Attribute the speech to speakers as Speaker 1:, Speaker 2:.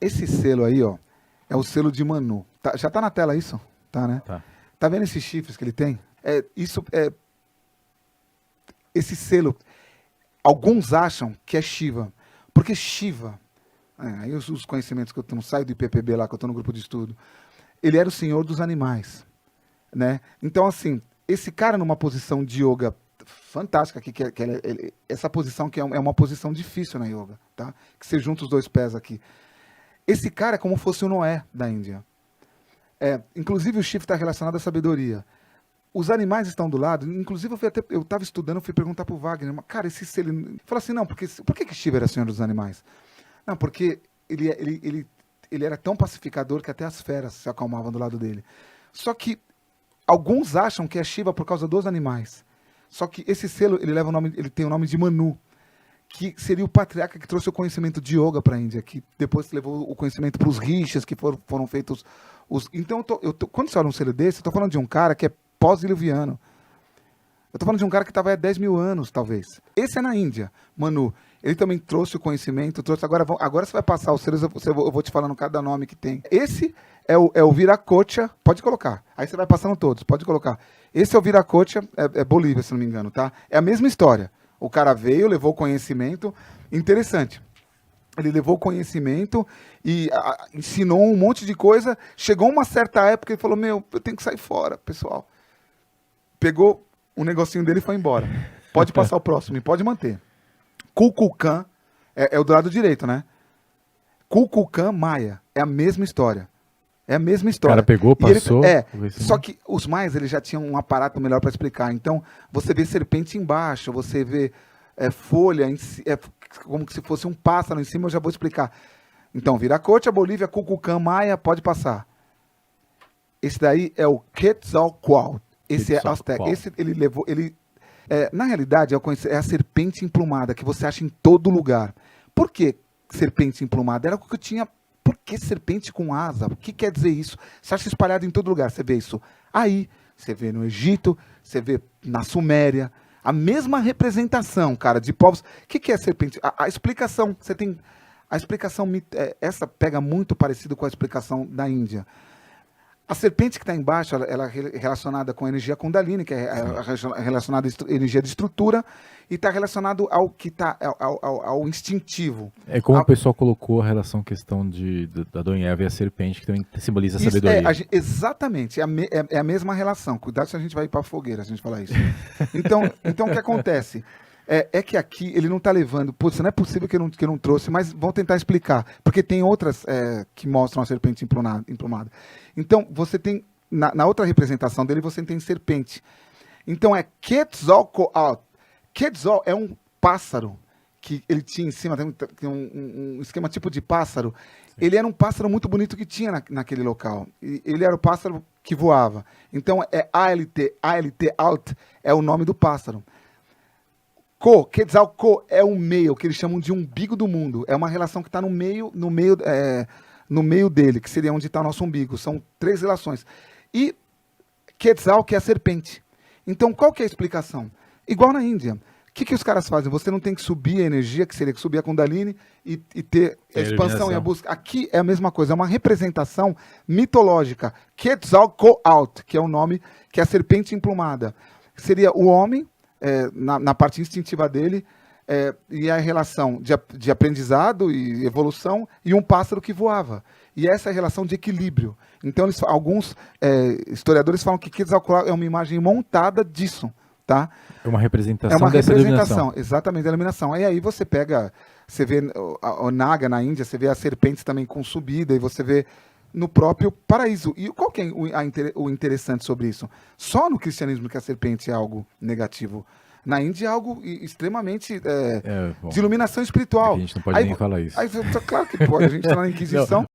Speaker 1: Esse selo aí, ó, é o selo de Manu. Já tá na tela isso? Tá, né?
Speaker 2: Tá.
Speaker 1: Tá vendo esses chifres que ele tem? Esse selo, alguns acham que é Shiva. Porque Shiva, aí os conhecimentos que eu não saio do IPPB lá, que eu tô no grupo de estudo, ele era o senhor dos animais, né? Então, assim, esse cara numa posição de yoga fantástica, essa posição que é uma posição difícil na yoga, tá? Que você junta os dois pés aqui. Esse cara é como fosse o Noé da Índia. Inclusive o Shiva está relacionado à sabedoria. Os animais estão do lado, inclusive eu estava estudando, fui perguntar pro Wagner, cara, esse se ele... Falou assim, não, por que Shiva era senhor dos animais? Não, porque ele era tão pacificador que até as feras se acalmavam do lado dele. Só que alguns acham que é Shiva por causa dos animais. Só que esse selo, ele tem o nome de Manu, que seria o patriarca que trouxe o conhecimento de yoga para a Índia, que depois levou o conhecimento para os rishas, que foram feitos os... Então, quando você olha um selo desse, eu estou falando de um cara que é pós-diluviano. Eu estou falando de um cara que estava há 10 mil anos, talvez. Esse é na Índia, Manu. Ele também trouxe o conhecimento, agora você vai passar os selos, eu vou te falando cada nome que tem. Esse é o Viracocha, pode colocar. Aí você vai passando todos, pode colocar. Esse é o Viracocha, é Bolívia, se não me engano, tá? É a mesma história. O cara veio, levou conhecimento. Interessante. Ele levou conhecimento e ensinou um monte de coisa. Chegou uma certa época e falou, eu tenho que sair fora, pessoal. Pegou o negocinho dele e foi embora. Pode passar o próximo e pode manter. Kukulkan é o do lado direito, né? Kukulkan Maia. É a mesma história. É a mesma história.
Speaker 2: O cara pegou, passou.
Speaker 1: Só que os maias eles já tinham um aparato melhor para explicar. Então, você vê serpente embaixo, você vê folha, como se fosse um pássaro em cima, eu já vou explicar. Então, Viracocha, Bolívia, Kukulkan Maia, pode passar. Esse daí é o Quetzalcoatl. Esse é Azteca. Esse ele levou... na realidade, é a serpente emplumada que você acha em todo lugar. Por que serpente emplumada? Era o que eu tinha... Por que serpente com asa? O que quer dizer isso? Você acha espalhado em todo lugar. Você vê isso aí, você vê no Egito, você vê na Suméria. A mesma representação, cara, de povos. O que é serpente? A explicação, você tem... A explicação, essa pega muito parecido com a explicação da Índia. A serpente que está embaixo, ela é relacionada com a energia Kundalini, que é relacionada à energia de estrutura, e está relacionado ao que tá, ao instintivo.
Speaker 2: É como o pessoal colocou a relação questão da Dona Eva e a serpente, que também simboliza a sabedoria.
Speaker 1: Exatamente, é a mesma relação. Cuidado se a gente vai ir para a fogueira, se a gente falar isso. Então o que acontece? É que aqui ele não está levando... Putz, não é possível que eu não trouxe, mas vou tentar explicar. Porque tem outras que mostram a serpente emplumada. Então, você tem... Na outra representação dele, você tem serpente. Então, é Quetzalcoatl. Quetzal é um pássaro que ele tinha em cima, tem um esquema tipo de pássaro. Sim. Ele era um pássaro muito bonito que tinha naquele local. Ele era o pássaro que voava. Então, Alt é o nome do pássaro. Quetzalcoatl é o meio, que eles chamam de umbigo do mundo. É uma relação que está no meio dele, que seria onde está o nosso umbigo. São 3 relações. E Quetzal, que é a serpente. Então, qual que é a explicação? Igual na Índia. O que os caras fazem? Você não tem que subir a energia, que seria subir a Kundalini e ter a expansão e a busca. Aqui é a mesma coisa, é uma representação mitológica. Quetzalcoatl, que é o nome, que é a serpente emplumada. Seria o homem... na parte instintiva dele, e a relação de aprendizado e evolução, e um pássaro que voava. E essa é a relação de equilíbrio. Então, alguns historiadores falam que Quetzalcoatl é uma imagem montada disso. Tá?
Speaker 2: É uma representação dessa iluminação.
Speaker 1: Exatamente, da iluminação. E aí você vê o Naga na Índia, você vê as serpentes também com subida, e você vê no próprio paraíso. E qual que é o interessante sobre isso? Só no cristianismo que a serpente é algo negativo. Na Índia é algo extremamente de iluminação espiritual.
Speaker 2: A gente não pode nem falar isso.
Speaker 1: Claro que pode, a gente está na Inquisição.